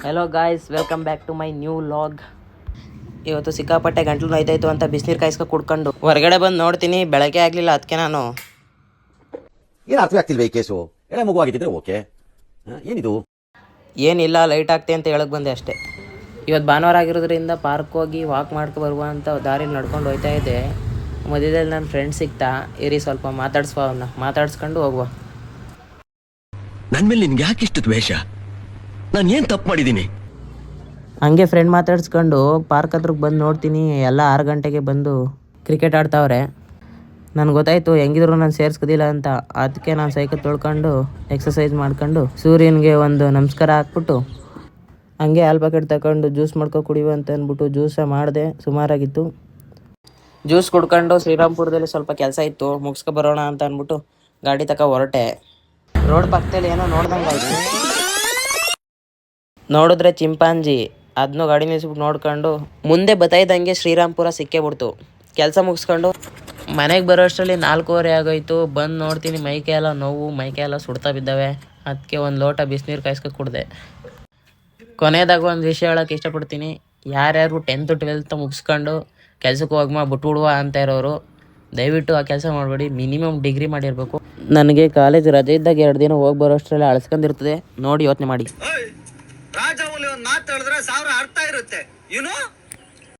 Hello guys, welcome back to my new vlog. ಇವತ್ತು ಸಿಕ್ಕಾಪಟ್ಟೆ ಗಂಟ್ಲು ನೋಯ್ತಾಯಿತ್ತು ಅಂತ ಬಿಸಿನೀರು ಕಾಯಿಸ್ಕೊ ಕುಡ್ಕೊಂಡು ಹೊರಗಡೆ ಬಂದು ನೋಡ್ತೀನಿ, ಬೆಳಗ್ಗೆ ಆಗಲಿಲ್ಲ. ಅದಕ್ಕೆ ನಾನು ಏನು ಅರ್ಥ ಆಗ್ತಿಲ್ವ ಈ ಕೇಸು? ಎಳೆ ಮಗುವಾಗಿದ್ದರೆ ಓಕೆ, ಏನಿದು? ಏನಿಲ್ಲ, ಲೈಟ್ ಆಗ್ತೆ ಅಂತ ಹೇಳಕ್ಕೆ ಬಂದೆ ಅಷ್ಟೇ. ಇವತ್ತು ಭಾನುವಾರ ಆಗಿರೋದ್ರಿಂದ ಪಾರ್ಕ್ ಹೋಗಿ ವಾಕ್ ಮಾಡ್ಕೊ ಬರುವ ಅಂತ ದಾರಿಲಿ ನಡ್ಕೊಂಡು ಹೋಗ್ತಾ ಇದ್ದೆ. ಮಧ್ಯದಲ್ಲಿ ನನ್ನ ಫ್ರೆಂಡ್ ಸಿಗ್ತಾ, ಇರಿ ಸ್ವಲ್ಪ ಮಾತಾಡ್ಸುವ, ಅವನ್ನ ಮಾತಾಡ್ಸ್ಕೊಂಡು ಹೋಗುವ. ನನ್ನ ಮೇಲೆ ನಿನ್ಗೆ ಯಾಕೆ ಇಷ್ಟು ದ್ವೇಷ? ನಾನು ಏನು ತಪ್ಪು ಮಾಡಿದ್ದೀನಿ? ಹಂಗೆ ಫ್ರೆಂಡ್ ಮಾತಾಡ್ಸ್ಕೊಂಡು ಪಾರ್ಕ್ ಹತ್ರಕ್ಕೆ ಬಂದು ನೋಡ್ತೀನಿ, ಎಲ್ಲ 6 ಗಂಟೆಗೆ ಬಂದು ಕ್ರಿಕೆಟ್ ಆಡ್ತಾವ್ರೆ. ನನಗೆ ಗೊತ್ತಾಯಿತು ಹೆಂಗಿದ್ರು ನಾನು ಸೇರಿಸ್ಕೋದಿಲ್ಲ ಅಂತ. ಅದಕ್ಕೆ ನಾನು ಸೈಕಲ್ ತೊಳ್ಕೊಂಡು ಎಕ್ಸಸೈಸ್ ಮಾಡ್ಕೊಂಡು ಸೂರ್ಯನಿಗೆ ಒಂದು ನಮಸ್ಕಾರ ಹಾಕ್ಬಿಟ್ಟು ಹಂಗೆ ಹಾಲು ಪ್ಯಾಕೆಟ್ ತಗೊಂಡು ಜ್ಯೂಸ್ ಮಾಡ್ಕೊ ಕುಡಿಯುವ ಅಂತ ಅಂದ್ಬಿಟ್ಟು ಜ್ಯೂಸ ಮಾಡಿದೆ. ಸುಮಾರಾಗಿತ್ತು. ಜ್ಯೂಸ್ ಕುಡ್ಕೊಂಡು ಶ್ರೀರಾಮ್ಪುರದಲ್ಲಿ ಸ್ವಲ್ಪ ಕೆಲಸ ಇತ್ತು, ಮುಗಿಸ್ಕೊ ಬರೋಣ ಅಂತ ಅಂದ್ಬಿಟ್ಟು ಗಾಡಿ ಹೊರಟೆ. ರೋಡ್ ಪಕ್ಕದಲ್ಲಿ ಏನೋ ನೋಡ್ದಂಗಾಯ್ತು. ನೋಡಿದ್ರೆ ಚಿಂಪಾಂಜಿ. ಅದನ್ನು ಗಾಡಿ ನಿಲ್ಸ್ಬಿಟ್ಟು ನೋಡ್ಕೊಂಡು ಮುಂದೆ ಬತ್ತಾಯ್ದಂಗೆ ಶ್ರೀರಾಮ್ಪುರ ಸಿಕ್ಕೇ ಬಿಡ್ತು. ಕೆಲಸ ಮುಗಿಸ್ಕೊಂಡು ಮನೆಗೆ ಬರೋ ಅಷ್ಟರಲ್ಲಿ 4:15 ಆಗೋಯ್ತು. ಬಂದು ನೋಡ್ತೀನಿ ಮೈಕೈ ಎಲ್ಲ ನೋವು, ಮೈಕೈ ಎಲ್ಲ ಸುಡ್ತಾ ಬಿದ್ದಾವೆ. ಅದಕ್ಕೆ ಒಂದು ಲೋಟ ಬಿಸಿನೀರು ಕಾಯಿಸ್ಕೊ ಕುಡ್ದೆ. ಕೊನೆಯದಾಗ ಒಂದು ವಿಷಯ ಹೇಳೋಕ್ಕೆ ಇಷ್ಟಪಡ್ತೀನಿ. ಯಾರ್ಯಾರು 10th 12th ಮುಗಿಸ್ಕೊಂಡು ಕೆಲಸಕ್ಕೆ ಹೋಗ್ಮ ಬಿಟ್ಬಿಡುವ ಅಂತ ಇರೋರು ದಯವಿಟ್ಟು ಆ ಕೆಲಸ ಮಾಡಬೇಡಿ. ಮಿನಿಮಮ್ ಡಿಗ್ರಿ ಮಾಡಿರಬೇಕು. ನನಗೆ ಕಾಲೇಜ್ ರಜೆ ಇದ್ದಾಗ 2 ದಿನ ಹೋಗಿ ಬರೋ ಅಷ್ಟರಲ್ಲಿ ಅಳಿಸ್ಕೊಂಡಿರ್ತದೆ. ನೋಡಿ ಯೋಚನೆ ಮಾಡಿ. ರಾಜ ಒಂದು ಮಾತು ಹೇಳಿದ್ರೆ 1000 ಅರ್ಥ ಇರುತ್ತೆ.